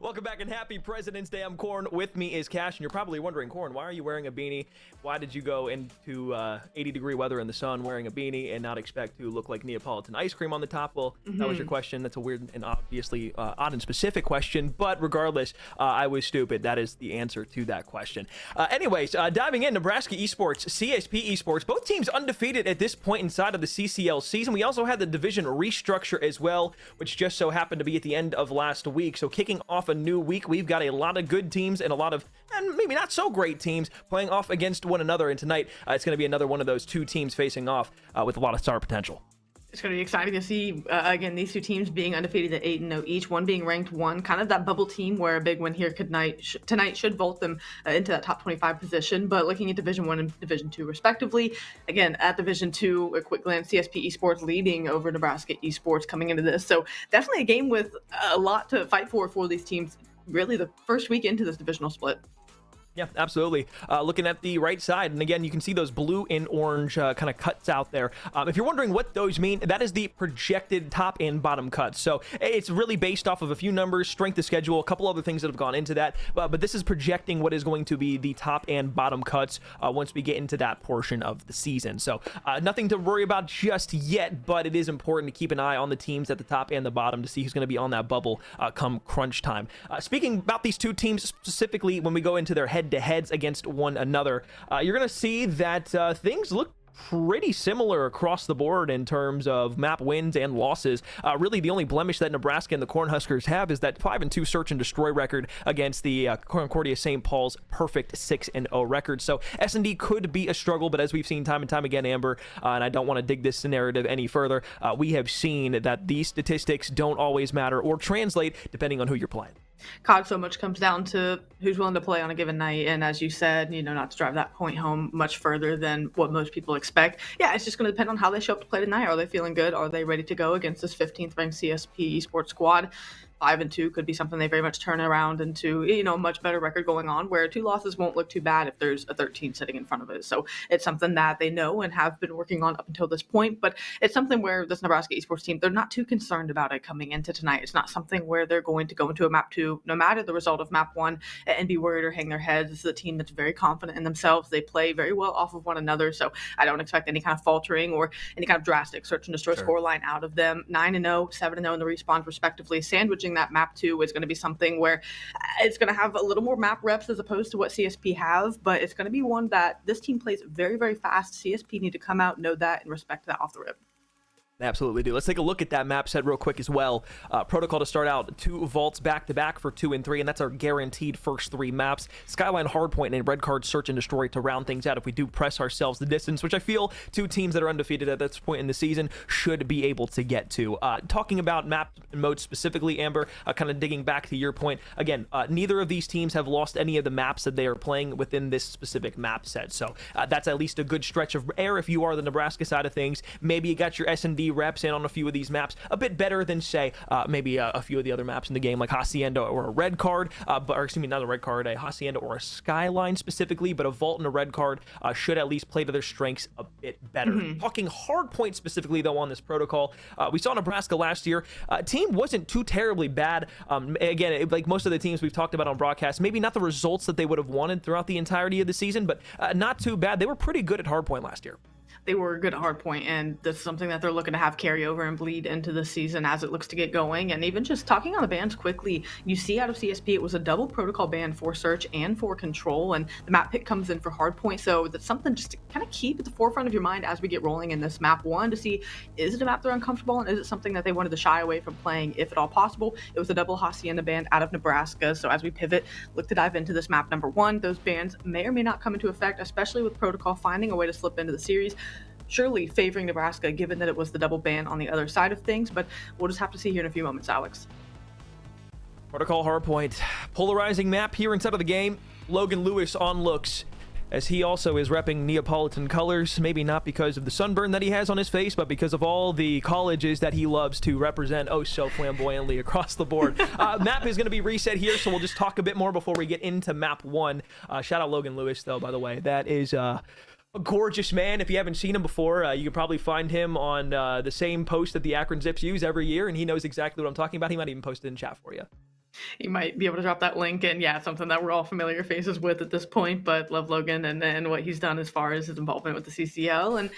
Welcome back and happy President's Day. I'm Corn. With me is Cash, and you're probably wondering, Corn, why are you wearing a beanie? Why did you go into 80-degree weather in the sun wearing a beanie and not expect to look like Neapolitan ice cream on the top? Well, that was your question. That's a weird and obviously odd and specific question, but regardless, I was stupid. That is the answer to that question. Anyways, diving in, Nebraska Esports, CSP Esports, both teams undefeated at this point inside of the CCL season. We also had the division restructure as well, which just so happened to be at the end of last week. So kicking off a new week, we've got a lot of good teams and a lot of and maybe not so great teams playing off against one another. And tonight, it's going to be another one of those two teams facing off with a lot of star potential. It's going to be exciting to see, again, these two teams being undefeated at 8-0 each, one being ranked 1, kind of that bubble team where a big win here tonight should vault them into that top 25 position. But looking at Division 1 and Division 2 respectively, again, at Division 2, a quick glance, CSP Esports leading over Nebraska Esports coming into this. So definitely a game with a lot to fight for these teams, really the first week into this divisional split. Yeah, absolutely. Looking at the right side, and again, you can see those blue and orange kind of cuts out there. If you're wondering what those mean, that is the projected top and bottom cuts. So it's really based off of a few numbers, strength of schedule, a couple other things that have gone into that. But this is projecting what is going to be the top and bottom cuts once we get into that portion of the season. So nothing to worry about just yet, but it is important to keep an eye on the teams at the top and the bottom to see who's going to be on that bubble come crunch time. Speaking about these two teams specifically, when we go into their head-to-heads against one another, you're going to see that things look pretty similar across the board in terms of map wins and losses. Really, the only blemish that Nebraska and the Cornhuskers have is that 5-2 search and destroy record against the Concordia St. Paul's perfect 6-0 record. So S&D could be a struggle, but as we've seen time and time again, Amber, and I don't want to dig this narrative any further, we have seen that these statistics don't always matter or translate depending on who you're playing. COD so much comes down to who's willing to play on a given night, and as you said, not to drive that point home much further than what most people expect. Yeah, it's just going to depend on how they show up to play tonight. Are they feeling good? Are they ready to go against this 15th ranked CSP Esports squad? 5-2 could be something they very much turn around into, a much better record going on, where 2 losses won't look too bad if there's a 13 sitting in front of it. So it's something that they know and have been working on up until this point, but it's something where this Nebraska Esports team, they're not too concerned about it coming into tonight. It's not something where they're going to go into a map 2, no matter the result of map 1, and be worried or hang their heads. This is a team that's very confident in themselves. They play very well off of one another, so I don't expect any kind of faltering or any kind of drastic search and destroy scoreline out of them. 9-0, 7-0 in the respawns respectively. Sandwiching that map 2 is going to be something where it's going to have a little more map reps as opposed to what CSP have, but it's going to be one that this team plays very, very fast. CSP need to come out, know that, and respect that off the rip. Absolutely do. Let's take a look at that map set real quick as well. Protocol to start out, 2 vaults back-to-back for 2 and 3, and that's our guaranteed first 3 maps. Skyline Hardpoint and Red Card Search and Destroy to round things out if we do press ourselves the distance, which I feel 2 teams that are undefeated at this point in the season should be able to get to. Talking about map and mode specifically, Amber, kind of digging back to your point, again, neither of these teams have lost any of the maps that they are playing within this specific map set, so that's at least a good stretch of air if you are the Nebraska side of things. Maybe you got your S&D reps in on a few of these maps, a bit better than, say, maybe a few of the other maps in the game, like Hacienda or a Red Card, or excuse me, not a Red Card, a Hacienda or a Skyline specifically, but a Vault and a Red Card should at least play to their strengths a bit better. Talking Hardpoint specifically, though, on this protocol, we saw Nebraska last year. Team wasn't too terribly bad. Again, like most of the teams we've talked about on broadcast, maybe not the results that they would have wanted throughout the entirety of the season, but not too bad. They were pretty good at Hardpoint last year. They were good at Hardpoint, and this is something that they're looking to have carry over and bleed into the season as it looks to get going. And even just talking on the bans quickly, you see out of CSP, it was a double protocol ban for search and for control, and the map pick comes in for Hardpoint. So that's something just to kind of keep at the forefront of your mind as we get rolling in this map 1 to see, is it a map they're uncomfortable and is it something that they wanted to shy away from playing if at all possible? It was a double Hacienda ban out of Nebraska. So as we pivot, look to dive into this map number 1. Those bans may or may not come into effect, especially with protocol finding a way to slip into the series, surely favoring Nebraska, given that it was the double ban on the other side of things, but we'll just have to see here in a few moments, Alex. Protocol Hardpoint, polarizing map here inside of the game. Logan Lewis on looks, as he also is repping Neapolitan colors, maybe not because of the sunburn that he has on his face, but because of all the colleges that he loves to represent oh so flamboyantly across the board. Map is going to be reset here, so we'll just talk a bit more before we get into map 1. Shout out Logan Lewis, though, by the way. That is a gorgeous man. If you haven't seen him before, you can probably find him on the same post that the Akron Zips use every year, and he knows exactly what I'm talking about. He might even post it in chat for you. You might be able to drop that link, and yeah, it's something that we're all familiar faces with at this point. But love Logan and what he's done as far as his involvement with the CCL, and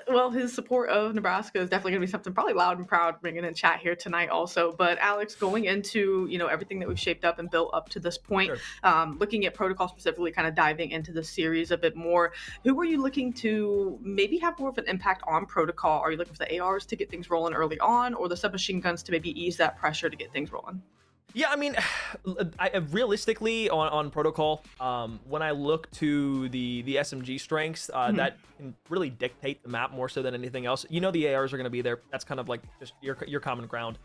well, his support of Nebraska is definitely going to be something probably loud and proud bringing in chat here tonight also. But Alex, going into everything that we've shaped up and built up to this point, Sure. looking at protocol specifically, kind of diving into the series a bit more. Who are you looking to maybe have more of an impact on protocol? Are you looking for the ARs to get things rolling early on, or the submachine guns to maybe ease that pressure to get things rolling? Yeah, I mean, realistically on protocol, when I look to the SMG strengths, that can really dictate the map more so than anything else. The ARs are going to be there. That's kind of like just your common ground.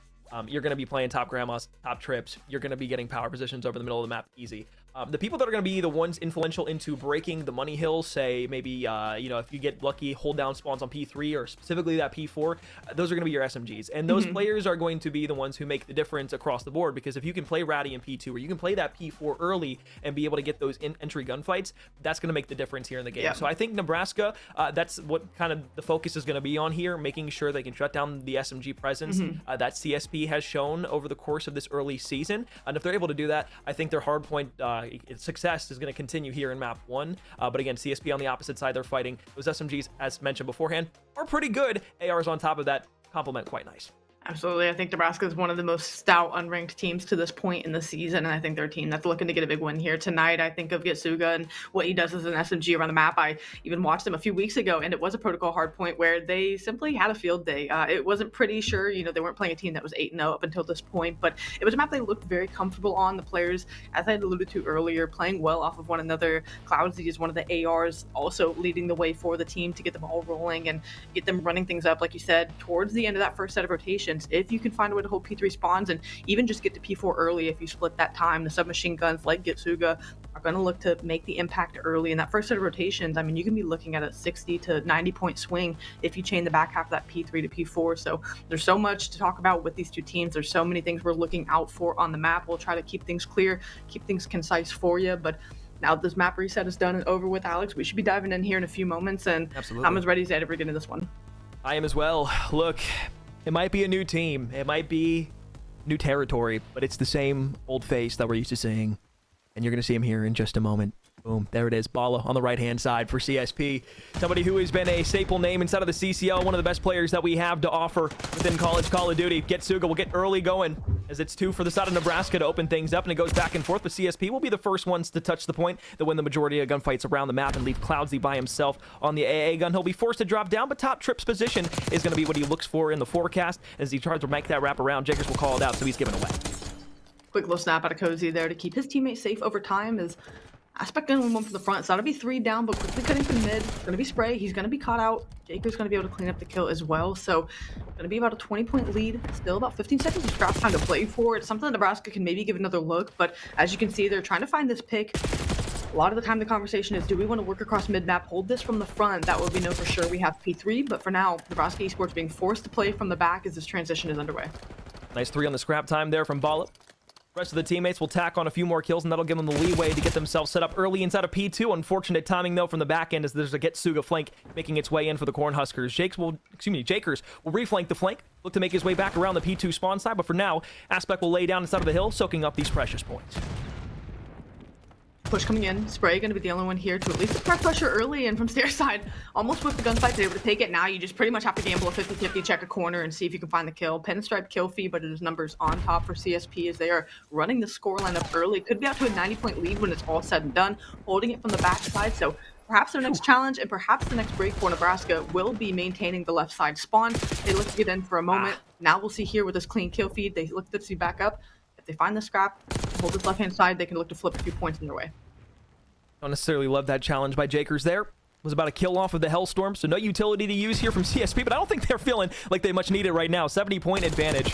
You're going to be playing top grandmas, top trips. You're going to be getting power positions over the middle of the map easy. The people that are going to be the ones influential into breaking the money hills, say maybe, if you get lucky, hold down spawns on P3 or specifically that P4, those are going to be your SMGs. And those players are going to be the ones who make the difference across the board, because if you can play Ratty in P2 or you can play that P4 early and be able to get those entry gunfights, that's going to make the difference here in the game. Yeah. So I think Nebraska, that's what kind of the focus is going to be on here, making sure they can shut down the SMG presence that CSP has shown over the course of this early season. And if they're able to do that, I think their hardpoint success is going to continue here in map 1. But again, CSP on the opposite side, they're fighting. Those SMGs, as mentioned beforehand, are pretty good. ARs on top of that complement quite nice. Absolutely. I think Nebraska is one of the most stout unranked teams to this point in the season, and I think they're a team that's looking to get a big win here tonight. I think of Getsuga and what he does as an SMG around the map. I even watched him a few weeks ago, and it was a protocol hardpoint where they simply had a field day. It wasn't pretty, sure, they weren't playing a team that was 8-0 up until this point, but it was a map they looked very comfortable on. The players, as I alluded to earlier, playing well off of one another. Cloudsy is one of the ARs, also leading the way for the team to get the ball rolling and get them running things up, like you said, towards the end of that first set of rotations. If you can find a way to hold P3 spawns and even just get to P4 early, if you split that time, the submachine guns like Getsuga are going to look to make the impact early in that first set of rotations. I mean, you can be looking at a 60 to 90 point swing if you chain the back half of that P3 to P4. So there's so much to talk about with these two teams. There's so many things we're looking out for on the map. We'll try to keep things clear, keep things concise for you, but now that this map reset is done and over with, Alex, we should be diving in here in a few moments, and Absolutely. I'm as ready as I ever get into this one. I am as well. Look, it might be a new team. It might be new territory, but it's the same old face that we're used to seeing. And you're going to see him here in just a moment. Boom. There it is. Bala on the right-hand side for CSP. Somebody who has been a staple name inside of the CCL. One of the best players that we have to offer within college Call of Duty. Getsuga will get early going as it's 2 for the side of Nebraska to open things up, and it goes back and forth. But CSP will be the first ones to touch the point that win the majority of gunfights around the map and leave Cloudsy by himself on the AA gun. He'll be forced to drop down, but top trip's position is going to be what he looks for in the forecast as he tries to make that wrap around. Jakers will call it out, so he's given away. Quick little snap out of Cozy there to keep his teammates safe over time is Aspect going to win one from the front, so that'll be 3 down, but quickly cutting to mid. It's going to be Spray. He's going to be caught out. Jaker's going to be able to clean up the kill as well, so going to be about a 20-point lead. Still about 15 seconds of scrap time to play for. It's something that Nebraska can maybe give another look, but as you can see, they're trying to find this pick. A lot of the time the conversation is, do we want to work across mid-map, hold this from the front? That way we know for sure we have P3, but for now, Nebraska Esports being forced to play from the back as this transition is underway. Nice 3 on the scrap time there from Bala. Rest of the teammates will tack on a few more kills, and that'll give them the leeway to get themselves set up early inside of P2. Unfortunate timing, though, from the back end as there's a Getsuga flank making its way in for the Cornhuskers. Jakers will reflank the flank, look to make his way back around the P2 spawn side, but for now, Aspect will lay down inside of the hill, soaking up these precious points. Push coming in. Spray going to be the only one here to at least apply pressure early, and from stair side, almost with the gunfight, they're able to take it. Now you just pretty much have to gamble a 50-50, check a corner, and see if you can find the kill. Pinstripe kill feed, but it is numbers on top for CSP as they are running the scoreline up early. Could be out to a 90-point lead when it's all said and done, holding it from the backside. So perhaps their next challenge and perhaps the next break for Nebraska will be maintaining the left side spawn. They look to get in for a moment. Now we'll see here with this clean kill feed. They look to see back up. If they find the scrap, hold this left-hand side, they can look to flip a few points in their way. Don't necessarily love that challenge by Jakers there. Was about a kill off of the Hellstorm, so no utility to use here from CSP, but I don't think they're feeling like they much need it right now. 70-point advantage.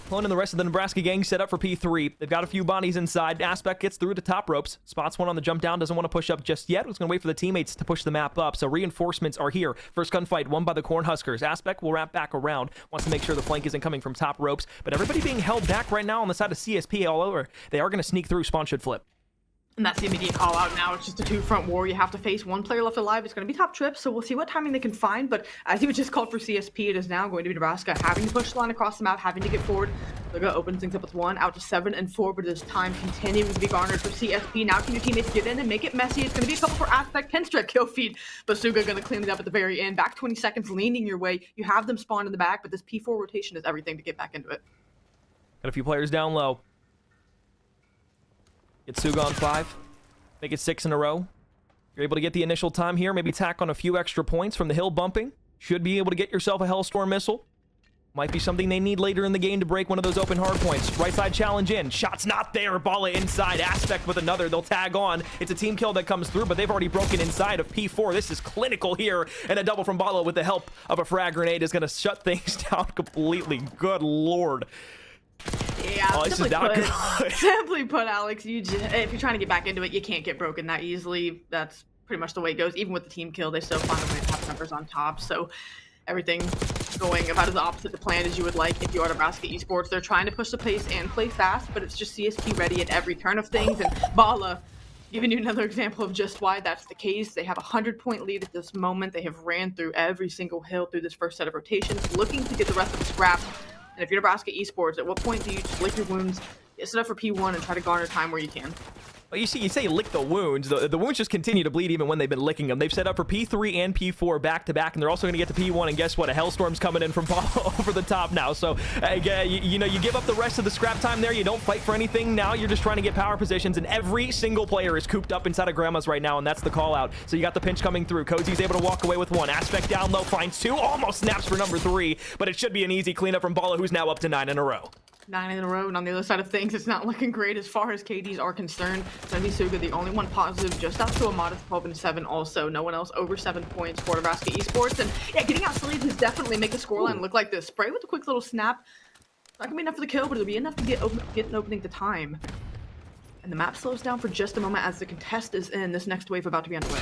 Clone and the rest of the Nebraska gang set up for P3. They've got a few bodies inside. Aspect gets through to top ropes. Spots one on the jump down. Doesn't want to push up just yet. Was going to wait for the teammates to push the map up. So reinforcements are here. First gunfight won by the Cornhuskers. Aspect will wrap back around. Wants to make sure the flank isn't coming from top ropes. But everybody being held back right now on the side of CSP all over. They are going to sneak through. Spawn should flip. And that's the immediate call out now. It's just a two-front war. You have to face one player left alive. It's going to be top trip, so we'll see what timing they can find. But as you just called for CSP, it is now going to be Nebraska having to push the line across the map, having to get forward. They're going to open things up with 1 out to 7 and 4, but it is time continuing to be garnered for CSP. Now can your teammates get in and make it messy? It's going to be a couple for Aspect, 10-strike kill feed. But Suga going to clean it up at the very end. Back 20 seconds, leaning your way. You have them spawn in the back, but this P4 rotation is everything to get back into it. Got a few players down low. Get Suga on 5. Make it 6 in a row. You're able to get the initial time here. Maybe tack on a few extra points from the hill bumping. Should be able to get yourself a Hellstorm missile. Might be something they need later in the game to break one of those open hard points. Right side challenge in. Shot's not there. Balla inside. Aspect with another. They'll tag on. It's a team kill that comes through, but they've already broken inside of P4. This is clinical here. And a double from Balla with the help of a frag grenade is going to shut things down completely. Good lord. Yeah, this is not good. Simply put, Alex, if you're trying to get back into it, you can't get broken that easily. That's pretty much the way it goes. Even with the team kill, they still find a way to have numbers on top. So everything going about as opposite the plan as you would like if you are Nebraska Esports. They're trying to push the pace and play fast, but it's just CSP ready at every turn of things. And Balla, giving you another example of just why that's the case. They have a 100-point lead at this moment. They have ran through every single hill through this first set of rotations, looking to get the rest of the scraps. And if you're Nebraska Esports, at what point do you just lick your wounds, get set up for P1, and try to garner time where you can? Well, you say lick the wounds. The wounds just continue to bleed even when they've been licking them. They've set up for P3 and P4 back-to-back, and they're also going to get to P1, and guess what? A Hellstorm's coming in from over the top now. So, you give up the rest of the scrap time there. You don't fight for anything now. You're just trying to get power positions, and every single player is cooped up inside of Grandma's right now, and that's the call-out. So you got the pinch coming through. Cozy's able to walk away with 1. Aspect down low, finds 2. Almost snaps for number 3, but it should be an easy cleanup from Balla, who's now up to 9 in a row. 9 in a row, and on the other side of things, it's not looking great as far as KDs are concerned. Zenby Suga, the only one positive, just out to a modest 12 and 7 also. No one else over 7 points for Nebraska Esports. And yeah, getting out sleeves is definitely make the scoreline look like this. Spray with a quick little snap. Not gonna be enough for the kill, but it'll be enough to get an opening to time. And the map slows down for just a moment as the contest is in. This next wave about to be underway.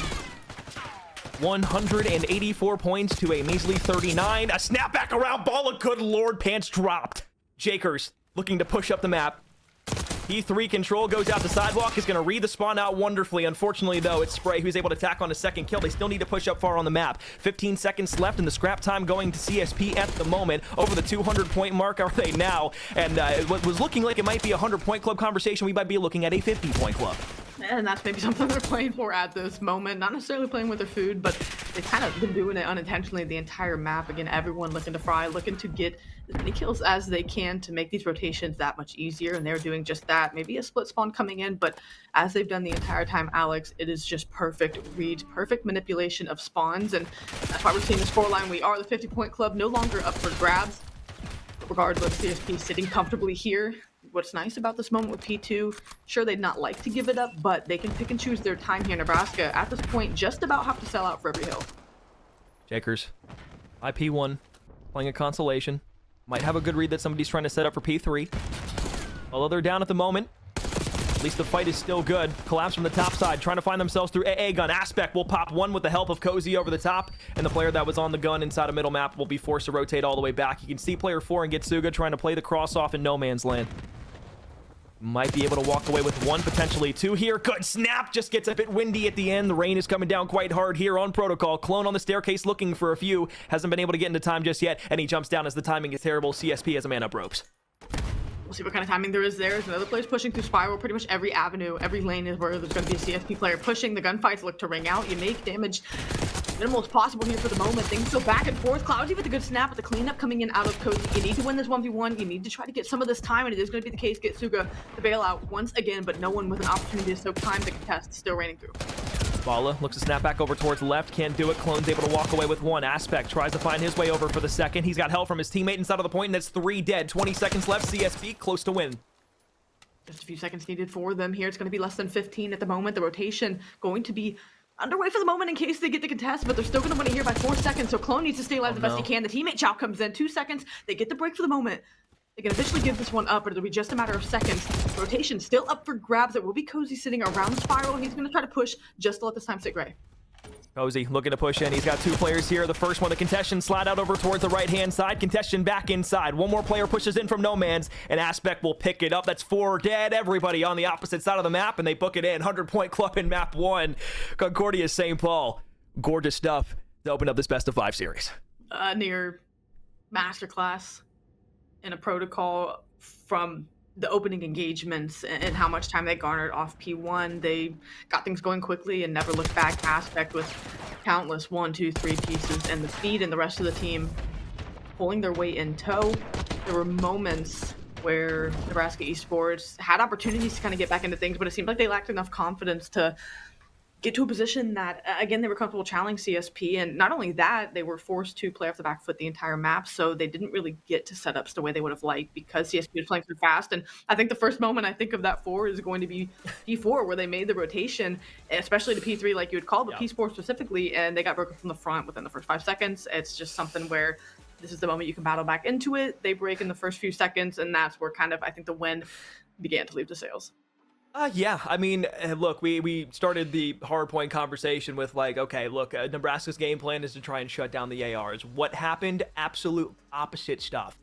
184 points to a measly 39. A snapback around Balla. Good lord, pants dropped. Jakers looking to push up the map. P3 control goes out the sidewalk, is going to read the spawn out wonderfully. Unfortunately, though, it's Spray who's able to tack on a second kill. They still need to push up far on the map. 15 seconds left, and the scrap time going to CSP at the moment. Over the 200-point mark are they now? And what was looking like it might be a 100-point club conversation, we might be looking at a 50-point club. And that's maybe something they're playing for at this moment. Not necessarily playing with their food, but they've kind of been doing it unintentionally the entire map. Again, everyone looking to fry, looking to get as many kills as they can to make these rotations that much easier, and they're doing just that. Maybe a split spawn coming in, but as they've done the entire time, Alex, it is just perfect reads, perfect manipulation of spawns, and that's why we're seeing the scoreline. We are the 50-point club, no longer up for grabs. But regardless, CSP sitting comfortably here. What's nice about this moment with P2, sure, they'd not like to give it up, but they can pick and choose their time here in Nebraska. At this point, just about have to sell out for every hill. Jakers, IP1, playing a consolation. Might have a good read that somebody's trying to set up for P3. Although they're down at the moment, at least the fight is still good. Collapse from the top side, trying to find themselves through AA gun. Aspect will pop 1 with the help of Cozy over the top, and the player that was on the gun inside of middle map will be forced to rotate all the way back. You can see player 4 and Getsuga trying to play the cross off in no man's land. Might be able to walk away with 1, potentially 2 here. Good snap, just gets a bit windy at the end. The rain is coming down quite hard here on protocol. Clone on the staircase looking for a few. Hasn't been able to get into time just yet, and he jumps down as the timing is terrible. CSP has a man up ropes. We'll see what kind of timing there is there. There's another player's pushing through Spiral. Pretty much every avenue, every lane is where there's going to be a CSP player pushing. The gunfights look to ring out. You make damage minimal as possible here for the moment. Things go back and forth. Cloudy with a good snap, but the cleanup coming in out of Cozy. You need to win this 1v1. You need to try to get some of this time, and it is going to be the case. Getsuga the bailout once again, but no one with an opportunity to soak time. The contest still raining through. Balla looks to snap back over towards the left. Can't do it. Clone's able to walk away with 1. Aspect tries to find his way over for the second. He's got help from his teammate inside of the point, and that's 3 dead. 20 seconds left. CSP close to win. Just a few seconds needed for them here. It's going to be less than 15 at the moment. The rotation going to be underway for the moment in case they get the contest, but they're still going to win it here by 4 seconds, so Clone needs to stay alive the best he can. The teammate Chow comes in. 2 seconds. They get the break for the moment. They can eventually give this one up, but it'll be just a matter of seconds. Rotation still up for grabs. It will be Cozy sitting around the spiral. He's going to try to push just to let this time sit gray. Cozy looking to push in. He's got 2 players here. The first one, the Contestion, slide out over towards the right-hand side. Contestion back inside. One more player pushes in from no man's, and Aspect will pick it up. That's 4 dead. Everybody on the opposite side of the map, and they book it in. 100-point club in map 1. Concordia St. Paul. Gorgeous stuff to open up this best-of-5 series. Near masterclass in a protocol from the opening engagements and how much time they garnered off P1. They got things going quickly and never looked back. Aspect with countless 1, 2, 3 pieces, and the speed and the rest of the team pulling their weight in tow. There were moments where Nebraska Esports had opportunities to kind of get back into things, but it seemed like they lacked enough confidence to get to a position that, again, they were comfortable challenging CSP. And not only that, they were forced to play off the back foot the entire map. So they didn't really get to setups the way they would have liked because CSP was playing so fast. And I think the first moment I think of that 4 is going to be P4, where they made the rotation, especially to P3, like you would call, but P4 specifically, and they got broken from the front within the first 5 seconds. It's just something where this is the moment you can battle back into it. They break in the first few seconds, and that's where kind of, I think, the win began to leave the sails. Yeah, I mean, look, we started the hardpoint conversation with like, okay, look, Nebraska's game plan is to try and shut down the ARs. What happened? Absolute opposite stuff.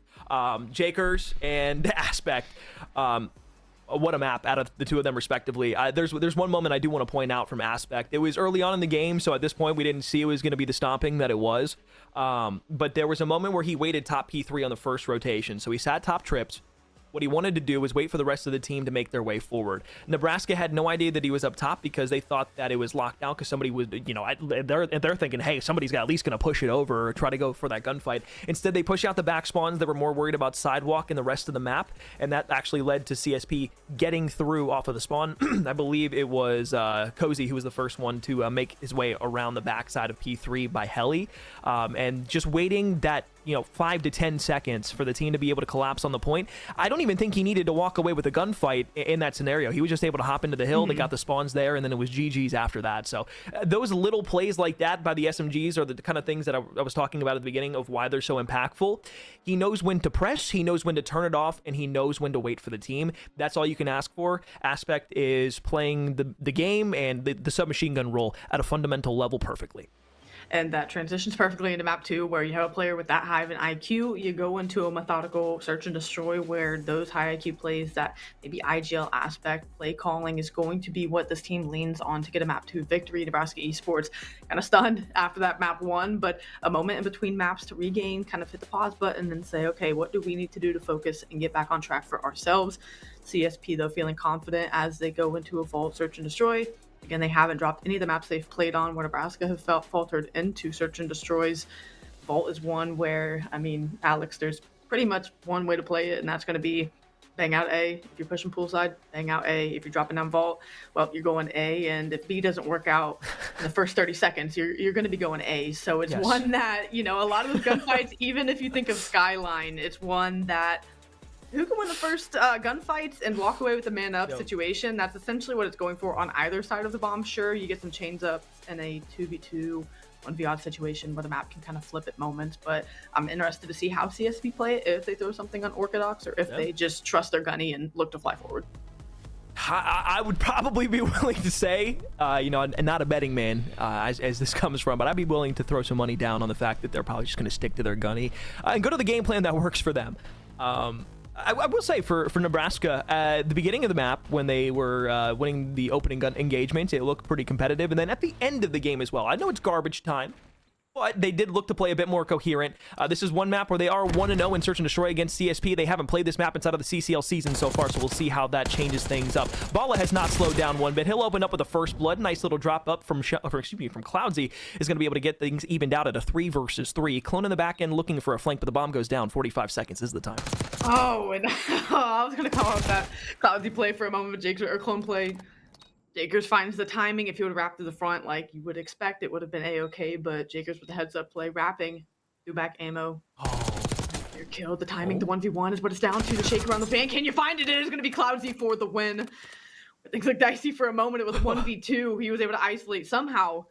Jakers and Aspect, what a map out of the 2 of them respectively. There's one moment I do want to point out from Aspect. It was early on in the game, so at this point we didn't see it was going to be the stomping that it was. But there was a moment where he waited top P3 on the first rotation. So he sat top trips. What he wanted to do was wait for the rest of the team to make their way forward. Nebraska had no idea that he was up top because they thought that it was locked down because somebody was, you know, they're thinking, hey, somebody's at least going to push it over or try to go for that gunfight. Instead, they push out the back spawns. They were more worried about sidewalk and the rest of the map, and that actually led to CSP getting through off of the spawn. I believe it was Cozy who was the first one to make his way around the backside of P3 by heli, and just waiting that 5 to 10 seconds for the team to be able to collapse on the point. I don't even think he needed to walk away with a gunfight in that scenario. He was just able to hop into the hill. They got the spawns there, and then it was GG's after that. So those little plays like that by the SMGs are the kind of things that I was talking about at the beginning of why they're so impactful. He knows when to press, he knows when to turn it off, and he knows when to wait for the team. That's all you can ask for. Aspect is playing the game and the submachine gun role at a fundamental level perfectly. And that transitions perfectly into map 2, where you have a player with that high of an IQ. You go into a methodical search and destroy where those high IQ plays, that maybe IGL aspect, play calling is going to be what this team leans on to get a map 2 victory. Nebraska Esports kind of stunned after that map 1, but a moment in between maps to regain, kind of hit the pause button and say, okay, what do we need to do to focus and get back on track for ourselves? CSP, though, feeling confident as they go into a vault search and destroy. Again, they haven't dropped any of the maps they've played on where Nebraska have faltered into search and destroys. Vault is one where, I mean, Alex, there's pretty much one way to play it, and that's going to be bang out A. If you're pushing poolside, bang out A. If you're dropping down Vault, well, you're going A. And if B doesn't work out in the first 30 seconds, you're going to be going A. So it's one that, a lot of those gunfights, even if you think of Skyline, it's one that who can win the first gunfights and walk away with a man-up situation? That's essentially what it's going for on either side of the bomb. Sure, you get some chains ups in a 2v2, 1v odd situation where the map can kind of flip at moments, but I'm interested to see how CSP play it, if they throw something unorthodox or if they just trust their gunny and look to fly forward. I would probably be willing to say, and not a betting man as this comes from, but I'd be willing to throw some money down on the fact that they're probably just going to stick to their gunny and go to the game plan that works for them. I will say for Nebraska, at the beginning of the map, when they were winning the opening gun engagement, it looked pretty competitive. And then at the end of the game as well, I know it's garbage time, but they did look to play a bit more coherent. This is one map where they are 1-0 in Search and Destroy against CSP. They haven't played this map inside of the CCL season so far, so we'll see how that changes things up. Bala has not slowed down one bit. He'll open up with a first blood. Nice little drop up from Cloudsy is going to be able to get things evened out at a 3 versus 3. Clone in the back end looking for a flank, but the bomb goes down. 45 seconds is the time. Oh, and I was going to call out that Cloudsy play for a moment, but Jake's or Clone play. Jakers finds the timing. If he would have wrapped to the front like you would expect, it would have been A-okay, but Jakers with the heads-up play, wrapping, do back ammo. You're killed. The timing, the 1v1 is what it's down to. The shake around the bank. Can you find it? It is going to be Cloudsy for the win. Things look dicey for a moment. It was a 1v2. He was able to isolate somehow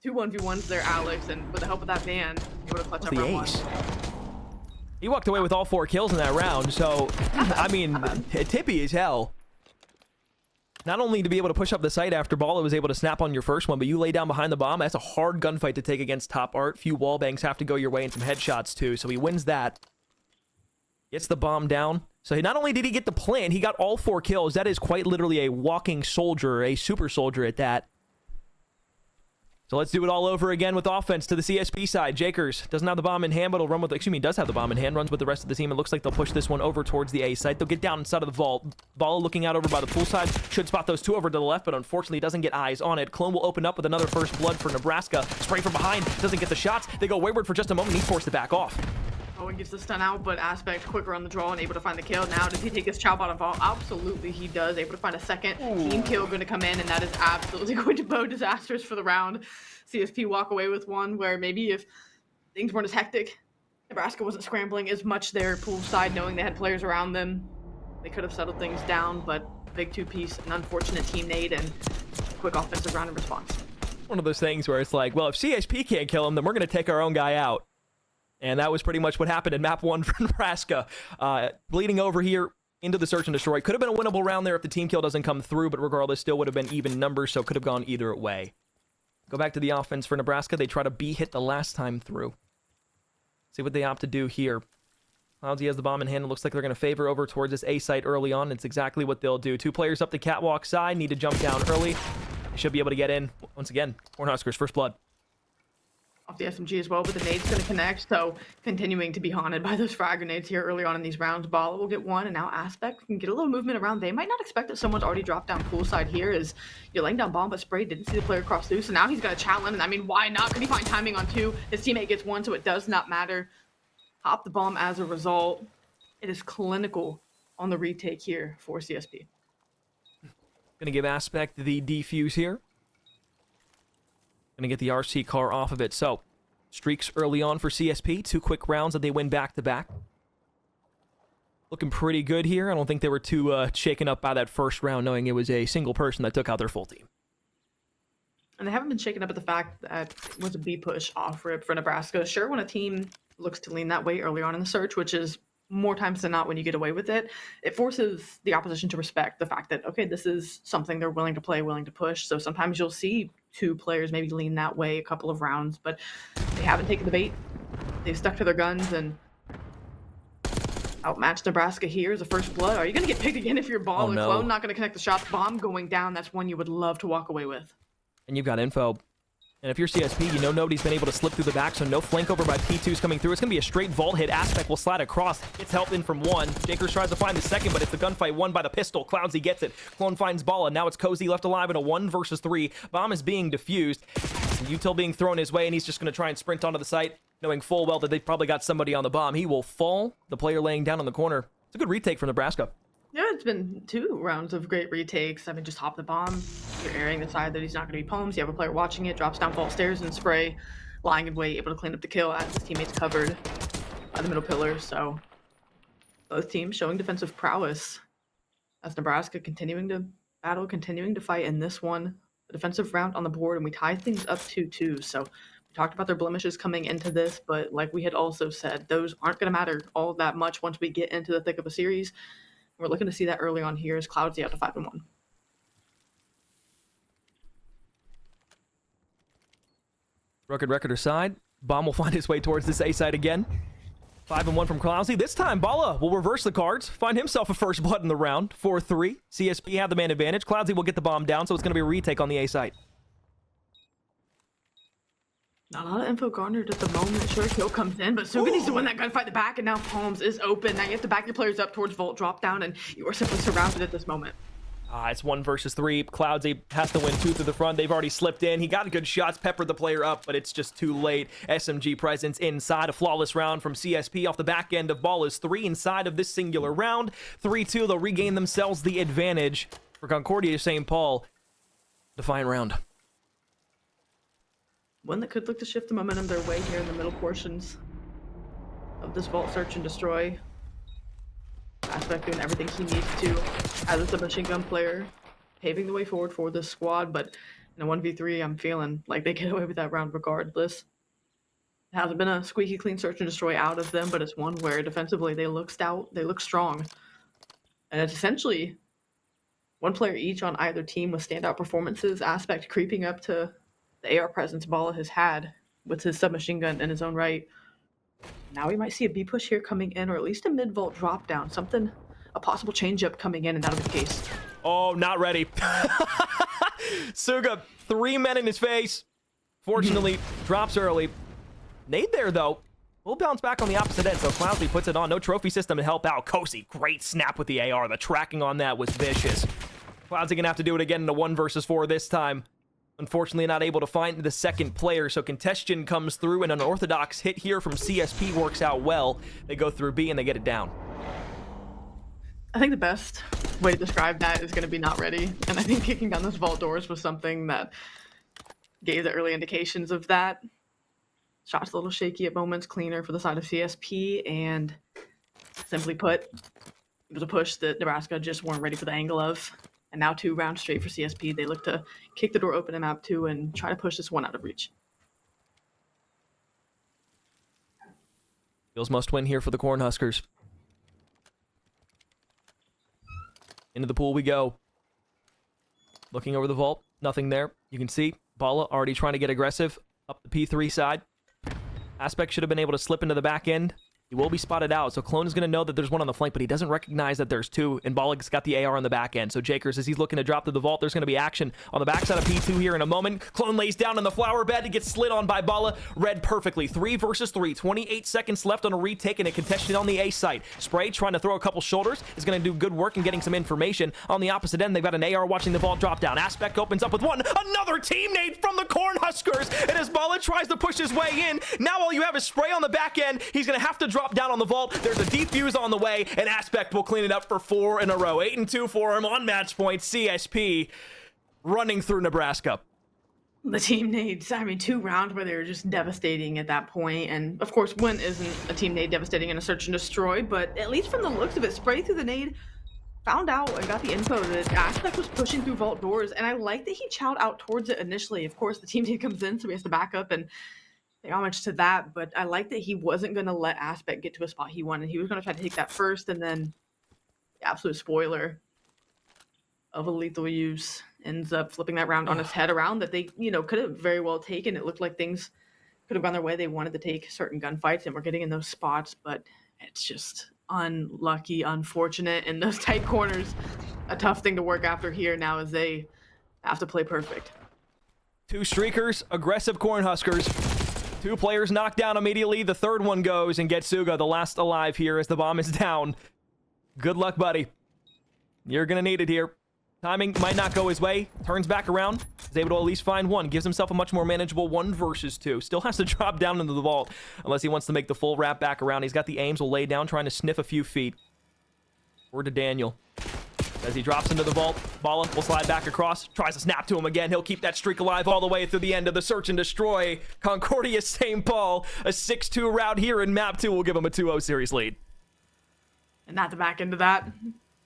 2 1v1s there, Alex, and with the help of that van, he would have clutched up round 1. He walked away with all 4 kills in that round, so, I mean, tippy as hell. not only to be able to push up the site after Balla was able to snap on your first one, but you lay down behind the bomb. That's a hard gunfight to take against Top Art. Few wall bangs have to go your way and some headshots too, so he wins that. Gets the bomb down. So not only did he get the plant, he got all 4 kills. That is quite literally a walking soldier, a super soldier at that. So let's do it all over again with offense to the CSP side. Jakers doesn't have the bomb in hand, but he'll run with, excuse me, does have the bomb in hand, runs with the rest of the team. It looks like they'll push this one over towards the A site. They'll get down inside of the vault. Balla looking out over by the pool side. Should spot those 2 over to the left, but unfortunately doesn't get eyes on it. Clone will open up with another first blood for Nebraska. Spray from behind, doesn't get the shots. They go wayward for just a moment. He's forced to back off. Owen gets the stun out, but Aspect quicker on the draw and able to find the kill. Now, does he take his chow bottom vault? Absolutely, he does. Able to find a second team kill going to come in, and that is absolutely going to bode disastrous for the round. CSP walk away with one where maybe if things weren't as hectic, Nebraska wasn't scrambling as much there poolside, knowing they had players around them, they could have settled things down, but big 2-piece, an unfortunate team nade, and quick offensive round in response. One of those things where it's like, well, if CSP can't kill him, then we're going to take our own guy out. And that was pretty much what happened in map 1 for Nebraska. Bleeding over here into the search and destroy. Could have been a winnable round there if the team kill doesn't come through, but regardless, still would have been even numbers, so could have gone either way. Go back to the offense for Nebraska. They try to B-hit the last time through. See what they opt to do here. Cloudsy has the bomb in hand. It looks like they're going to favor over towards this A site early on. It's exactly what they'll do. 2 players up the catwalk side. Need to jump down early. They should be able to get in. Once again, Cornhuskers, first blood. Off the SMG as well, but the nade's going to connect, so continuing to be haunted by those frag grenades here early on in these rounds. Balla will get one, and now Aspect can get a little movement around. They might not expect that someone's already dropped down poolside here as you're laying down bomb, but Spray didn't see the player cross through, so now he's going to challenge, and I mean, why not? Could he find timing on 2? His teammate gets 1, so it does not matter. Pop the bomb as a result. It is clinical on the retake here for CSP. Going to give Aspect the defuse here. Going to get the RC car off of it. So, streaks early on for CSP. 2 quick rounds that they win back-to-back. Looking pretty good here. I don't think they were too shaken up by that first round, knowing it was a single person that took out their full team. And they haven't been shaken up at the fact that it was a B push off rip for Nebraska. Sure, when a team looks to lean that way early on in the search, which is more times than not when you get away with it, it forces the opposition to respect the fact that, okay, this is something they're willing to play, willing to push. So sometimes you'll see 2 players maybe lean that way a couple of rounds, but they haven't taken the bait. They've stuck to their guns and outmatched Nebraska here as a first blood. Are you going to get picked again if you're Ball? Oh, no. Clone not going to connect the shots. Bomb going down. That's one you would love to walk away with. And you've got info. And if you're CSP, you know nobody's been able to slip through the back, so no flank over by P2's coming through. It's going to be a straight vault hit. Aspect will slide across. Gets help in from 1. Jakers tries to find the second, but it's the gunfight won by the pistol. Cloudsy gets it. Clone finds Balla. Now it's Cozy left alive in a 1 versus 3. Bomb is being defused. Util being thrown his way, and he's just going to try and sprint onto the site, knowing full well that they've probably got somebody on the bomb. He will fall. The player laying down on the corner. It's a good retake for Nebraska. Yeah, it's been 2 rounds of great retakes. I mean, just hop the bomb. You're airing the side that he's not going to be palms. You have a player watching it, drops down vault stairs and Spray, lying in wait, able to clean up the kill as his teammates covered by the middle pillar. So both teams showing defensive prowess as Nebraska continuing to battle, continuing to fight in this one. The defensive round on the board, and we tie things up 2-2. So we talked about their blemishes coming into this, but like we had also said, those aren't going to matter all that much once we get into the thick of a series. We're looking to see that early on here as Cloudsy out to 5-1. Broken record aside, Bomb will find his way towards this A side again. 5-1 from Cloudsy. This time, Balla will reverse the cards, find himself a first blood in the round. 4-3. CSP have the man advantage. Cloudsy will get the bomb down, so it's going to be a retake on the A side. Not a lot of info garnered at the moment. Sure, kill comes in, but Suga needs to win that gunfight the back, and now Palms is open. Now you have to back your players up towards Vault drop down, and you are simply surrounded at this moment. It's 1 versus 3. Cloudsy has to win 2 through the front. They've already slipped in. He got good shots, peppered the player up, but it's just too late. SMG presence inside. A flawless round from CSP off the back end of Ball is 3 inside of this singular round. 3-2. They'll regain themselves the advantage for Concordia St. Paul. Defiant round. One that could look to shift the momentum their way here in the middle portions of this Vault search and destroy. Aspect doing everything he needs to as a submachine gun player, paving the way forward for this squad, but in a 1v3, I'm feeling like they get away with that round regardless. It hasn't been a squeaky clean search and destroy out of them, but it's one where defensively they look stout, they look strong. And it's essentially one player each on either team with standout performances. Aspect creeping up to the AR presence Bala has had with his submachine gun in his own right. Now we might see a B push here coming in, or at least a mid-vault drop down. Something, a possible change-up coming in, and that'll be the case. Oh, not ready. Suga, 3 men in his face. Fortunately, drops early. Nade there, though. We'll bounce back on the opposite end, so Cloudsley puts it on. No trophy system to help out. Kosi, great snap with the AR. The tracking on that was vicious. Cloudsley gonna have to do it again in a 1 versus 4 this time. Unfortunately, not able to find the second player, so Contestion comes through, and an orthodox hit here from CSP works out well. They go through B, and they get it down. I think the best way to describe that is going to be not ready. And I think kicking down those vault doors was something that gave the early indications of that. Shots a little shaky at moments, cleaner for the side of CSP, and simply put, it was a push that Nebraska just weren't ready for the angle of. And now 2 rounds straight for CSP. They look to kick the door open in map 2 and try to push this one out of reach. Feels must win here for the Cornhuskers. Into the pool we go. Looking over the vault, nothing there. You can see Bala already trying to get aggressive up the P3 side. Aspect should have been able to slip into the back end. He will be spotted out, so Clone is going to know that there's one on the flank, but he doesn't recognize that there's 2, and Bollig's got the AR on the back end. So Jakers, as he's looking to drop to the vault, there's going to be action on the backside of P2 here in a moment. Clone lays down in the flower bed. He gets slid on by Bala. Read perfectly. 3 versus 3. 28 seconds left on a retake, and a contested on the A site. Spray trying to throw a couple shoulders is going to do good work in getting some information. On the opposite end, they've got an AR watching the vault drop down. Aspect opens up with one. Another team nade from the Cornhuskers, and as Bala tries to push his way in, now all you have is Spray on the back end. He's going to have to drop down on the vault. There's a defuse on the way, and Aspect will clean it up for 4 in a row. 8-2 for him on match point. CSP running through Nebraska. The team nades, 2 rounds where they were just devastating at that point. And of course, when isn't a team nade devastating in a search and destroy? But at least from the looks of it, Spray through the nade, found out and got the info that Aspect was pushing through vault doors. And I like that he chowed out towards it initially. Of course, the team nade comes in, so he has to back up and pay homage to that, but I like that he wasn't going to let Aspect get to a spot he wanted. He was going to try to take that first, and then the absolute spoiler of a lethal use ends up flipping that round on his head around that they, could have very well taken. It looked like things could have gone their way. They wanted to take certain gunfights, and we're getting in those spots, but it's just unlucky, unfortunate in those tight corners. A tough thing to work after here now as they have to play perfect. 2 streakers, aggressive Cornhuskers. 2 players knocked down immediately. The third one goes and gets Suga, the last alive here as the bomb is down. Good luck, buddy. You're going to need it here. Timing might not go his way. Turns back around. Is able to at least find 1. Gives himself a much more manageable 1 versus 2. Still has to drop down into the vault unless he wants to make the full wrap back around. He's got the aims. Will lay down, trying to sniff a few feet. Word to Daniel. As he drops into the vault, Bala will slide back across, tries to snap to him again. He'll keep that streak alive all the way through the end of the search and destroy. Concordia St. Paul, a 6-2 route here in map 2 will give him a 2-0 series lead. And not the back end of that.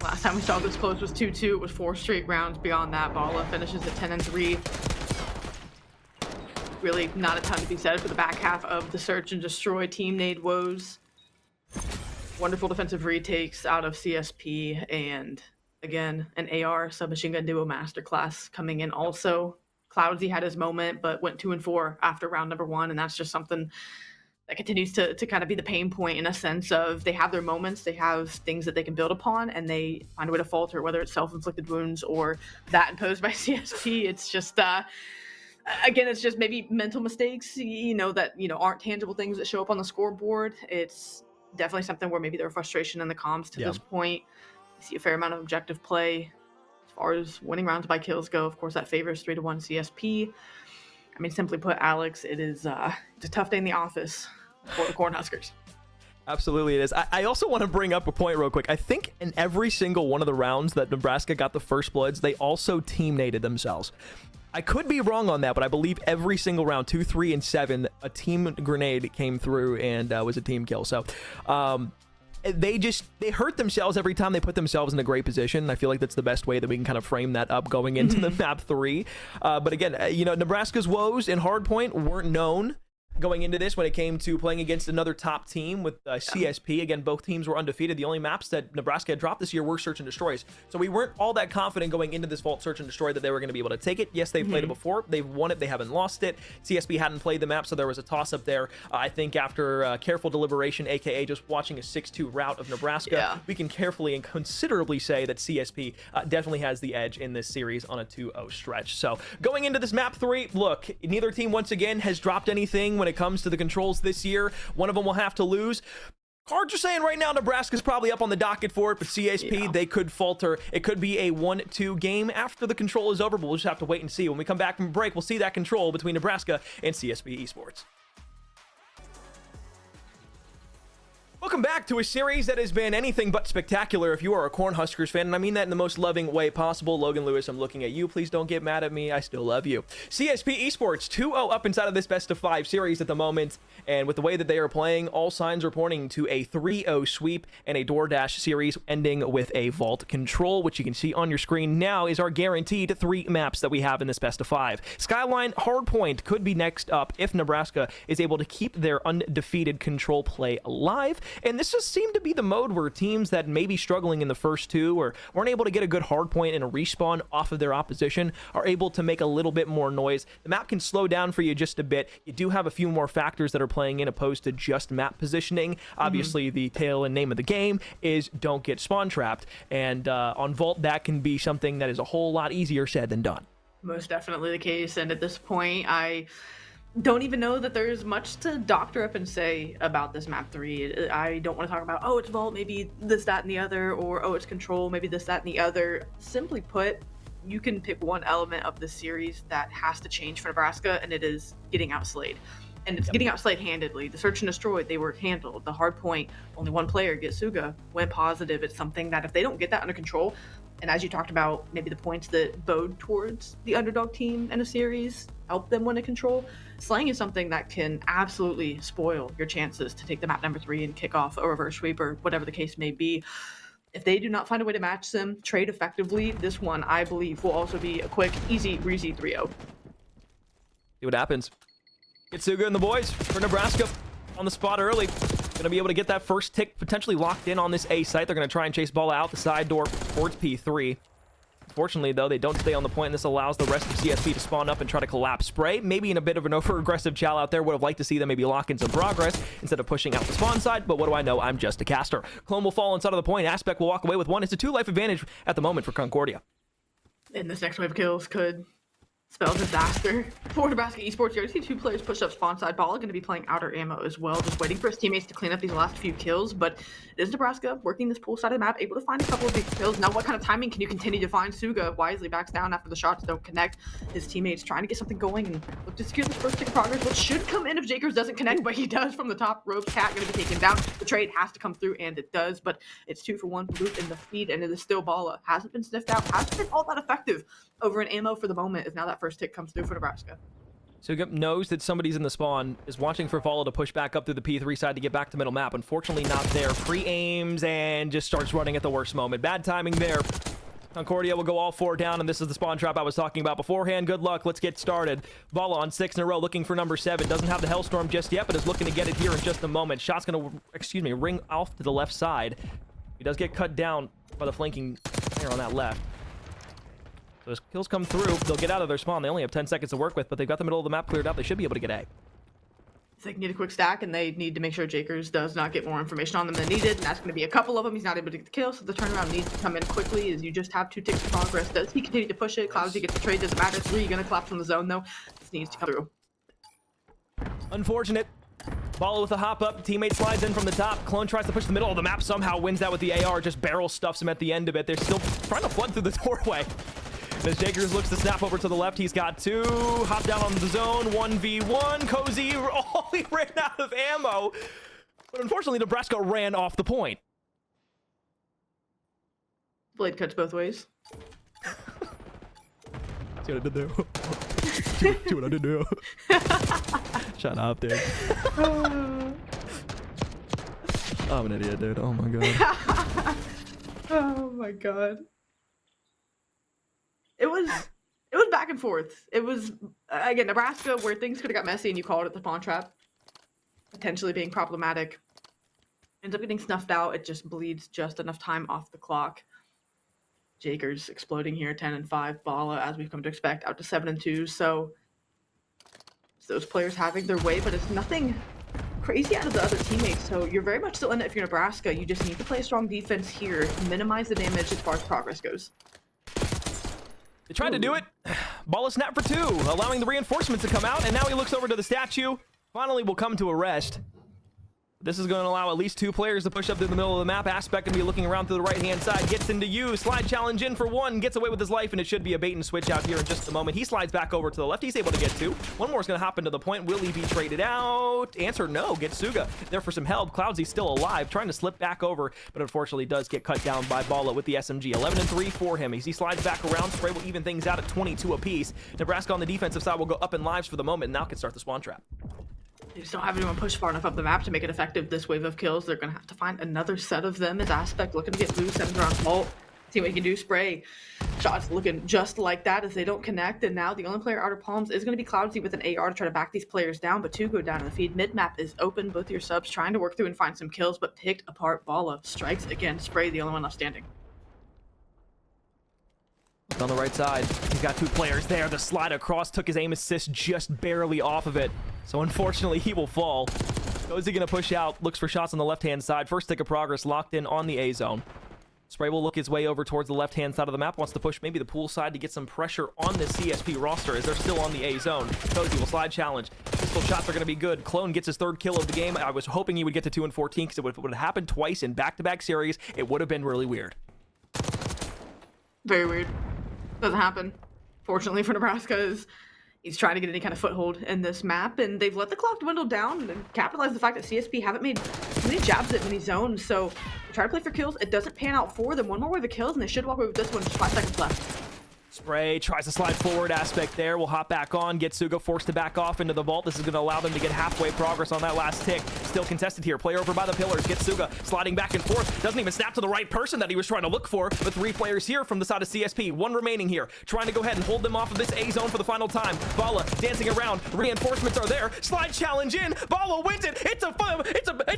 Last time we saw this close was 2-2. It was 4 straight rounds beyond that. Bala finishes at 10-3. Really not a ton to be said for the back half of the search and destroy team nade woes. Wonderful defensive retakes out of CSP, and again, an AR submachine gun duo masterclass coming in also. Cloudsy had his moment, but went 2-4 after round number 1, and that's just something that continues to kind of be the pain point in a sense of they have their moments, they have things that they can build upon, and they find a way to falter, whether it's self-inflicted wounds or that imposed by CSP. It's just, again, it's just maybe mental mistakes, that, aren't tangible things that show up on the scoreboard. It's definitely something where maybe there are frustration in the comms to this point. You see a fair amount of objective play as far as winning rounds by kills go. Of course, that favors 3-1 CSP. Simply put, Alex, it's a tough day in the office for the Cornhuskers. Absolutely it is. I also want to bring up a point real quick. I think in every single one of the rounds that Nebraska got the first bloods, they also team naded themselves. I could be wrong on that, but I believe every single round, 2, 3, and 7, a team grenade came through and was a team kill. So they hurt themselves every time they put themselves in a great position. I feel like that's the best way that we can kind of frame that up going into the map 3. But again, Nebraska's woes in hardpoint weren't known. going into this when it came to playing against another top team with CSP. Again, both teams were undefeated. The only maps that Nebraska had dropped this year were Search and Destroys. So we weren't all that confident going into this Vault Search and Destroy that they were going to be able to take it. Yes, they've played it before. They've won it. They haven't lost it. CSP hadn't played the map, so there was a toss-up there. I think after careful deliberation, aka just watching a 6-2 route of Nebraska, we can carefully and considerably say that CSP definitely has the edge in this series on a 2-0 stretch. So going into this map 3, look, neither team once again has dropped anything when it comes to the controls this year. One of them will have to lose. Cards are saying right now Nebraska's probably up on the docket for it, but CSP, they could falter. It could be a 1-2 game after the control is over, but we'll just have to wait and see. When we come back from break, we'll see that control between Nebraska and CSP Esports. Welcome back to a series that has been anything but spectacular if you are a Cornhuskers fan, and I mean that in the most loving way possible. Logan Lewis, I'm looking at you. Please don't get mad at me. I still love you. CSP Esports 2-0 up inside of this best-of-5 series at the moment, and with the way that they are playing, all signs are pointing to a 3-0 sweep and a DoorDash series ending with a Vault control, which you can see on your screen now is our guaranteed 3 maps that we have in this best-of-5. Skyline Hardpoint could be next up if Nebraska is able to keep their undefeated control play alive. And this just seemed to be the mode where teams that may be struggling in the first 2 or weren't able to get a good hard point and a respawn off of their opposition are able to make a little bit more noise. The map can slow down for you just a bit. You do have a few more factors that are playing in opposed to just map positioning. Obviously, the tail and name of the game is don't get spawn trapped. And on Vault, that can be something that is a whole lot easier said than done. Most definitely the case. And at this point, I don't even know that there's much to doctor up and say about this map 3. I don't want to talk about, oh, it's Vault, maybe this, that, and the other, or oh, it's Control, maybe this, that, and the other. Simply put, you can pick one element of this series that has to change for Nebraska, and it is getting outslayed. And it's getting outslayed handedly. The Search and Destroy, they were handled. The hard point, only one player, Getsuga, went positive. It's something that if they don't get that under control, and as you talked about, maybe the points that bode towards the underdog team in a series help them win a control. Slaying is something that can absolutely spoil your chances to take the map number 3 and kick off a reverse sweep or whatever the case may be. If they do not find a way to match them, trade effectively, this one, I believe, will also be a quick, easy, breezy 3-0. See what happens. Getsuga and the boys for Nebraska on the spot early. Going to be able to get that first tick potentially locked in on this A site. They're going to try and chase ball out the side door towards P3. Fortunately, though, they don't stay on the point, and this allows the rest of CSP to spawn up and try to collapse Spray. Maybe in a bit of an over-aggressive chow out there. Would have liked to see them maybe lock in some progress instead of pushing out the spawn side, but what do I know? I'm just a caster. Clone will fall inside of the point. Aspect will walk away with 1. It's a 2-life advantage at the moment for Concordia. And this next wave of kills could spell disaster for Nebraska Esports. You already see 2 players push up spawn side. Ball going to be playing outer ammo as well, just waiting for his teammates to clean up these last few kills. But it is Nebraska working this pool side of the map, able to find a couple of big kills. Now, what kind of timing can you continue to find? Suga wisely backs down after the shots don't connect. His teammates trying to get something going and look to secure this first tick of progress, which should come in if Jakers doesn't connect, but he does from the top rope. Cat going to be taken down. The trade has to come through, and it does, but it's 2 for 1 loot in the feed, and it is still Balla. Hasn't been sniffed out, hasn't been all that effective over an ammo for the moment, as now that first tick comes through for Nebraska. Suga knows that somebody's in the spawn, is watching for Follow to push back up through the P3 side to get back to middle map. Unfortunately, not there. Pre-aims and just starts running at the worst moment. Bad timing there. Concordia will go all 4 down, and this is the spawn trap I was talking about beforehand. Good luck. Let's get started. Balla on 6 in a row, looking for number 7. Doesn't have the Hellstorm just yet, but is looking to get it here in just a moment. Shot's going to, ring off to the left side. He does get cut down by the flanking player on that left. So as kills come through, they'll get out of their spawn. They only have 10 seconds to work with, but they've got the middle of the map cleared out. They should be able to get A. They can get a quick stack, and they need to make sure Jakers does not get more information on them than needed, and that's going to be a couple of them. He's not able to get the kill, so the turnaround needs to come in quickly, as you just have 2 ticks of progress. Does he continue to push it? Cloudsy gets the trade, doesn't matter. 3 going to collapse from the zone, though. This needs to come through. Unfortunate. Balla with a hop up. Teammate slides in from the top. Clone tries to push the middle of the map. Somehow wins that with the AR. Just barrel stuffs him at the end of it. They're still trying to flood through the doorway. As Jakers looks to snap over to the left, he's got 2. Hop down on the zone. 1v1. Cozy. Oh, he ran out of ammo. But unfortunately, Nebraska ran off the point. Blade cuts both ways. See what I did there? See what I did there? Shut up, dude. I'm an idiot, dude. Oh my god. Oh my god. It was back and forth. It was, again, Nebraska, where things could have got messy, and you called it the spawn trap. potentially being problematic. Ends up getting snuffed out. It just bleeds just enough time off the clock. Jakers exploding here, 10-5. Bala, as we've come to expect, out to 7-2. So it's those players having their way, but it's nothing crazy out of the other teammates. So you're very much still in it if you're Nebraska. You just need to play a strong defense here, minimize the damage as far as progress goes. They tried to do it. Bala snap for 2, allowing the reinforcements to come out, and now he looks over to the statue. Finally will come to a rest. This is going to allow at least 2 players to push up through the middle of the map. Aspect going to be looking around through the right-hand side. Gets into you. Slide challenge in for 1. Gets away with his life, and it should be a bait and switch out here in just a moment. He slides back over to the left. He's able to get 2. One more is going to hop into the point. Will he be traded out? Answer no. Gets Suga there for some help. Cloudsy's still alive, trying to slip back over, but unfortunately does get cut down by Bala with the SMG. 11-3 for him. As he slides back around, Spray will even things out at 22 apiece. Nebraska on the defensive side will go up in lives for the moment, and now can start the spawn trap. They just don't have anyone push far enough up the map to make it effective. This wave of kills, they're going to have to find another set of them. As Aspect looking to get blue, sends around Vault. See what he can do. Spray shots looking just like that as they don't connect. And now the only player out of palms is going to be Cloudsy with an AR to try to back these players down. But 2 go down in the feed. Mid-map is open. Both your subs trying to work through and find some kills, but picked apart. Bala strikes again. Spray, the only one left standing. On the right side, he's got 2 players there. The slide across took his aim assist just barely off of it. So unfortunately, he will fall. So is he going to push out? Looks for shots on the left-hand side. First tick of progress locked in on the A zone. Spray will look his way over towards the left-hand side of the map. Wants to push maybe the pool side to get some pressure on the CSP roster as they're still on the A zone. Cozy will slide challenge. Pistol shots are going to be good. Clone gets his 3rd kill of the game. I was hoping he would get to 2 and 14 because if it would have happened twice in back-to-back series, it would have been really weird. Very weird. Doesn't happen. Fortunately for Nebraska, is he's trying to get any kind of foothold in this map, and they've let the clock dwindle down and capitalize the fact that CSP haven't made many jabs at many zones. So they try to play for kills. It doesn't pan out for them. One more wave of kills, and they should walk away with this one. Just 5 seconds left. Spray tries to slide forward. Aspect there will hop back on. Get Suga forced to back off into the vault. This is going to allow them to get halfway progress on that last tick. Still contested here. Player over by the pillars. Get Suga sliding back and forth. Doesn't even snap to the right person that he was trying to look for. But 3 players here from the side of CSP. 1 remaining here. Trying to go ahead and hold them off of this A zone for the final time. Bala dancing around. Reinforcements are there. Slide challenge in. Bala wins it. It's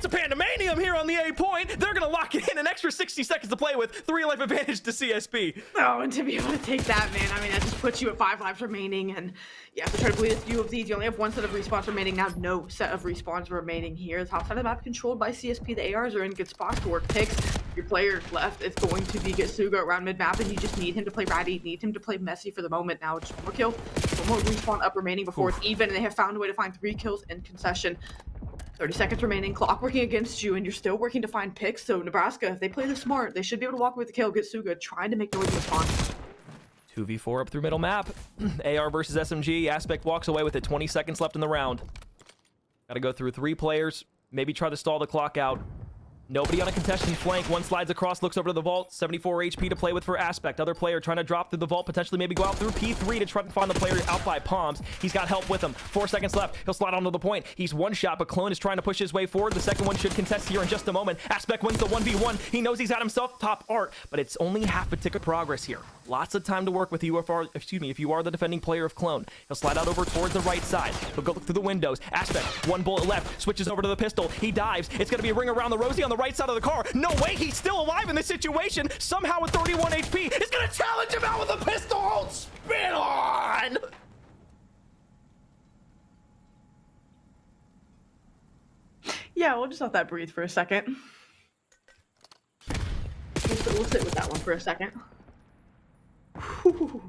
a pandemonium here on the A point. They're going to lock it in. An extra 60 seconds to play with. 3 life advantage to CSP. Oh, and to be able to take that, man, I mean, that just puts you at 5 lives remaining, and you have to try to bleed a few of these. You only have 1 set of respawns remaining now. No set of respawns remaining here. The top side of the map controlled by CSP. The ARs are in good spots to work picks. Your player left is going to be Getsuga around mid-map, and you just need him to play ratty, need him to play messy for the moment. Now just 1 more kill, 1 more respawn up remaining before it's even, and they have found a way to find 3 kills in concession. 30 seconds remaining, clock working against you, and you're still working to find picks. So Nebraska, if they play this smart, they should be able to walk away with the kill. Getsuga trying to make noise in response. 2v4 up through middle map. AR versus SMG. Aspect walks away with it. 20 seconds left in the round. Got to go through 3 players. Maybe try to stall the clock out. Nobody on a contested flank. 1 slides across, looks over to the vault. 74 HP to play with for Aspect. Other player trying to drop through the vault, potentially maybe go out through P3 to try to find the player out by Palms. He's got help with him. 4 seconds left. He'll slide onto the point. He's 1 shot, but Clone is trying to push his way forward. The second one should contest here in just a moment. Aspect wins the 1v1. He knows he's at himself top art, but it's only half a tick of progress here. Lots of time to work with you if you are the defending player of Clone. He'll slide out over towards the right side. He'll go through the windows. Aspect, 1 bullet left. Switches over to the pistol. He dives. It's going to be a ring around the Rosie on the right side of the car. No way, he's still alive in this situation. Somehow with 31 HP, is going to challenge him out with a pistol. Hold spin on. Yeah, we'll just let that breathe for a second. We'll sit with that one for a second. Whew.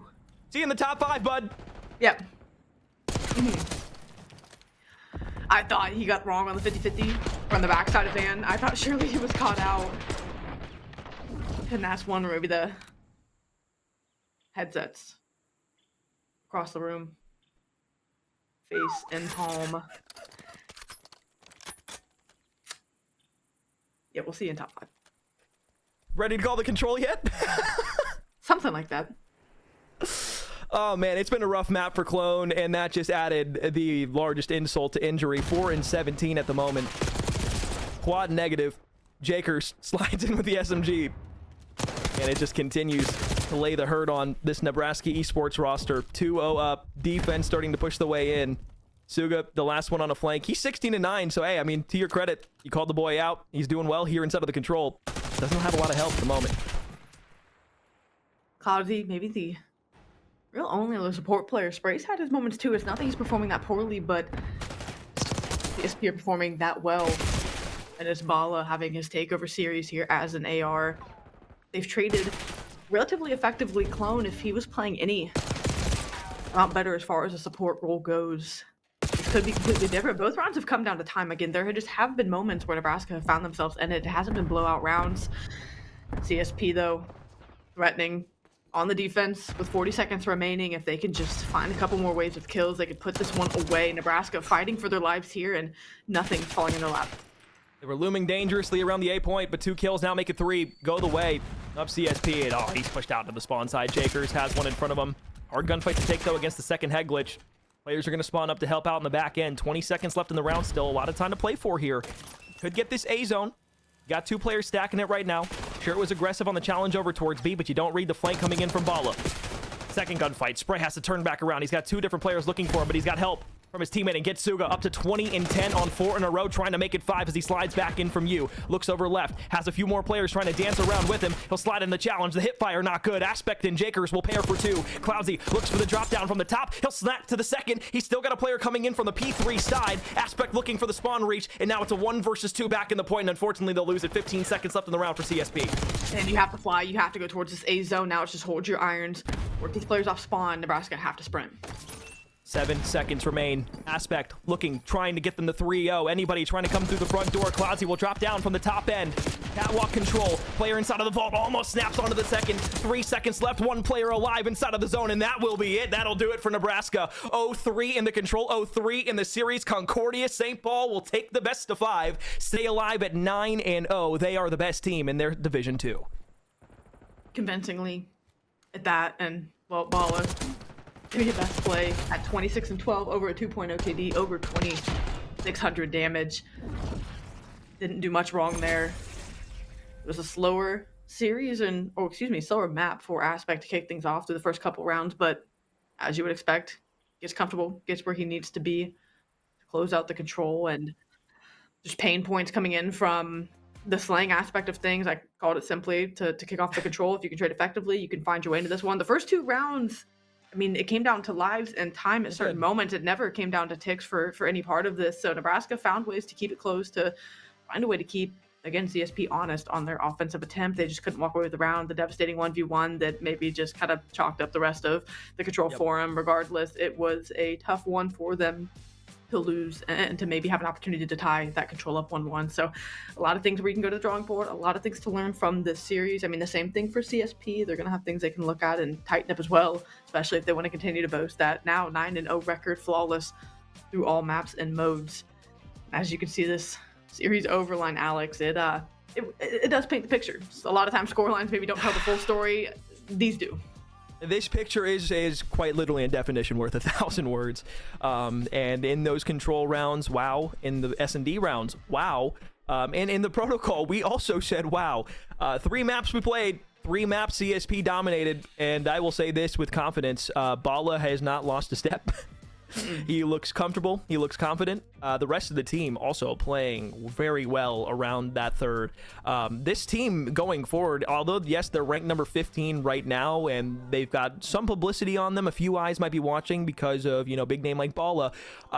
See you in the top 5, bud. Yep. I thought he got wrong on the 50-50 on the backside of Van. I thought surely he was caught out. And that's one where maybe the headsets across the room. Face and palm. Yeah, we'll see you in top 5. Ready to call the control yet? Something like that. Oh man, it's been a rough map for Clone, and that just added the largest insult to injury. 4 and 17 at the moment. Quad negative. Jakers slides in with the SMG. And it just continues to lay the hurt on this Nebraska Esports roster. 2-0 up. Defense starting to push the way in. Suga, the last one on a flank. He's 16-9, so hey, I mean, to your credit, you called the boy out. He's doing well here inside of the control. Doesn't have a lot of help at the moment. Cloudy, maybe the real only other support player. Spray's had his moments too. It's not that he's performing that poorly, but CSP are performing that well. And it's Bala having his takeover series here as an AR. They've traded relatively effectively Clone if he was playing any amount better as far as the support role goes. This could be completely different. Both rounds have come down to time. Again, there just have been moments where Nebraska have found themselves in it. It hasn't been blowout rounds. CSP, though, threatening on the defense with 40 seconds remaining. If they can just find a couple more waves of kills, they could put this one away. Nebraska fighting for their lives here, and nothing falling in their lap. They were looming dangerously around the A point, but 2 kills now make it 3. Go the way of CSP. And, oh, he's pushed out to the spawn side. Jakers has one in front of him. Hard gunfight to take, though, against the second head glitch. Players are going to spawn up to help out in the back end. 20 seconds left in the round still. A lot of time to play for here. Could get this A zone. Got 2 players stacking it right now. Sure, it was aggressive on the challenge over towards B, but you don't read the flank coming in from Bala. Second gunfight. Spray has to turn back around. He's got 2 different players looking for him, but he's got help from his teammate and gets Suga up to 20-10 on 4 in a row, trying to make it 5 as he slides back in from you. Looks over left, has a few more players trying to dance around with him. He'll slide in the challenge. The hip fire not good. Aspect and Jakers will pair for 2. Cloudsy looks for the drop down from the top. He'll snap to the second. He's still got a player coming in from the P3 side. Aspect looking for the spawn reach, and now it's a 1 versus 2 back in the point, and unfortunately they'll lose it. 15 seconds left in the round for CSP. And you have to fly. You have to go towards this A zone. Now it's just hold your irons. Work these players off spawn. Nebraska have to sprint. 7 seconds remain. Aspect looking, trying to get them to 3-0. Anybody trying to come through the front door. Cloudsy will drop down from the top end. Catwalk control. Player inside of the vault almost snaps onto the second. 3 seconds left. 1 player alive inside of the zone, and that will be it. That'll do it for Nebraska. 0-3 in the control. 0-3 in the series. Concordia St. Paul will take the best of 5. Stay alive at 9-0. They are the best team in their Division 2. Convincingly at that, and well, Bala maybe your best play at 26-12, over a 2.0 KD, over 2,600 damage. Didn't do much wrong there. It was a slower series slower map for Aspect to kick things off through the first couple rounds, but as you would expect, gets comfortable, gets where he needs to be to close out the control, and just pain points coming in from the slang aspect of things. I called it simply to kick off the control. If you can trade effectively, you can find your way into this one. The first 2 rounds, I mean, it came down to lives and time at certain moments. It never came down to ticks for any part of this. So Nebraska found ways to keep it close, to find a way to keep, again, CSP honest on their offensive attempt. They just couldn't walk away with the round. The devastating 1v1 that maybe just kind of chalked up the rest of the control for them. Regardless, it was a tough one for them to lose and to maybe have an opportunity to tie that control up 1-1. So a lot of things where you can go to the drawing board, a lot of things to learn from this series. I mean, the same thing for CSP. They're going to have things they can look at and tighten up as well, especially if they want to continue to boast that now 9-0 record, flawless through all maps and modes. As you can see this series overline, Alex, it does paint the picture. So a lot of times scorelines maybe don't tell the full story. These do. This picture is quite literally in definition worth 1,000 words. And in those control rounds, wow. In the S&D rounds, wow. And in the protocol, we also said wow. 3 maps we played, 3 maps CSP dominated. And I will say this with confidence, Bala has not lost a step. He looks comfortable. He looks confident. The rest of the team also playing very well around that third. This team going forward, although, yes, they're ranked number 15 right now, and they've got some publicity on them. A few eyes might be watching because of, big name like Bala.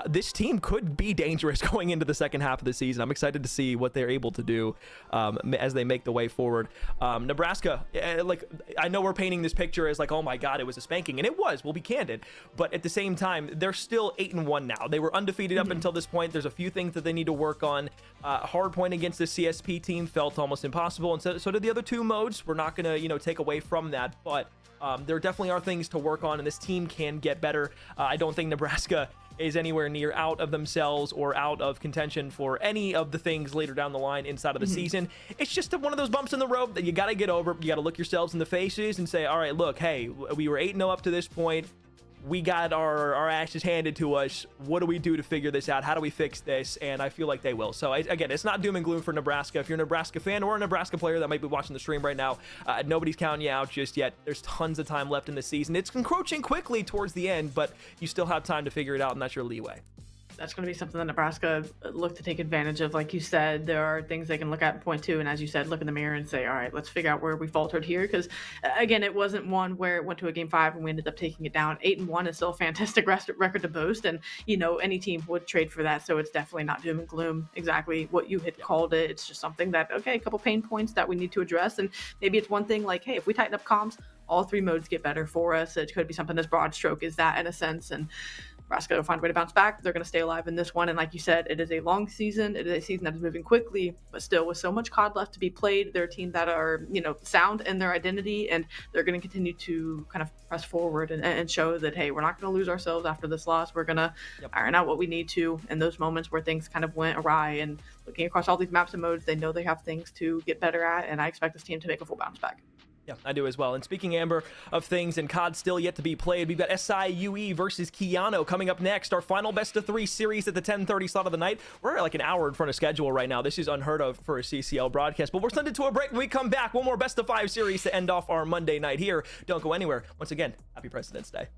This team could be dangerous going into the second half of the season. I'm excited to see what they're able to do as they make the way forward. Nebraska, I know we're painting this picture as like, oh my God, it was a spanking, and it was. We'll be candid. But at the same time, they're still 8-1 now. They were undefeated up until this point. There's a few things that they need to work on. Hard point against the CSP team felt almost impossible, and so did the other 2 modes. We're not gonna take away from that, but there definitely are things to work on, and this team can get better. I don't think Nebraska is anywhere near out of themselves or out of contention for any of the things later down the line inside of the season. It's just one of those bumps in the road that you got to get over. You got to look yourselves in the faces and say, all right, look, hey, we were 8-0 up to this point. We got our ashes handed to us. What do we do to figure this out? How do we fix this? And I feel like they will. So again, it's not doom and gloom for Nebraska. If you're a Nebraska fan or a Nebraska player that might be watching the stream right now, nobody's counting you out just yet. There's tons of time left in the season. It's encroaching quickly towards the end, but you still have time to figure it out, and that's your leeway. that's going to be something that Nebraska look to take advantage of. Like you said, there are things they can look at and point to, and as you said, look in the mirror and say, all right, let's figure out where we faltered here. Because again, it wasn't one where it went to a game 5 and we ended up taking it down. 8-1 is still a fantastic record to boast, and any team would trade for that. So it's definitely not doom and gloom. Exactly what you had called it. It's just something that, okay, a couple pain points that we need to address, and maybe it's one thing like, hey, if we tighten up comms, all 3 modes get better for us. It could be something as broad stroke as that in a sense, and Nebraska will find a way to bounce back. They're going to stay alive in this one. And like you said, it is a long season. It is a season that is moving quickly, but still with so much COD left to be played, they're a team that are, sound in their identity, and they're going to continue to kind of press forward and show that, hey, we're not going to lose ourselves after this loss. We're going to iron out what we need to in those moments where things kind of went awry. And looking across all these maps and modes, they know they have things to get better at. And I expect this team to make a full bounce back. Yeah, I do as well. And speaking, Amber, of things and COD still yet to be played, we've got SIUE versus Keanu coming up next. Our final best-of-3 series at the 10:30 slot of the night. We're like an hour in front of schedule right now. This is unheard of for a CCL broadcast. But we're sent to a break. When we come back, one more best-of-5 series to end off our Monday night here. Don't go anywhere. Once again, happy President's Day.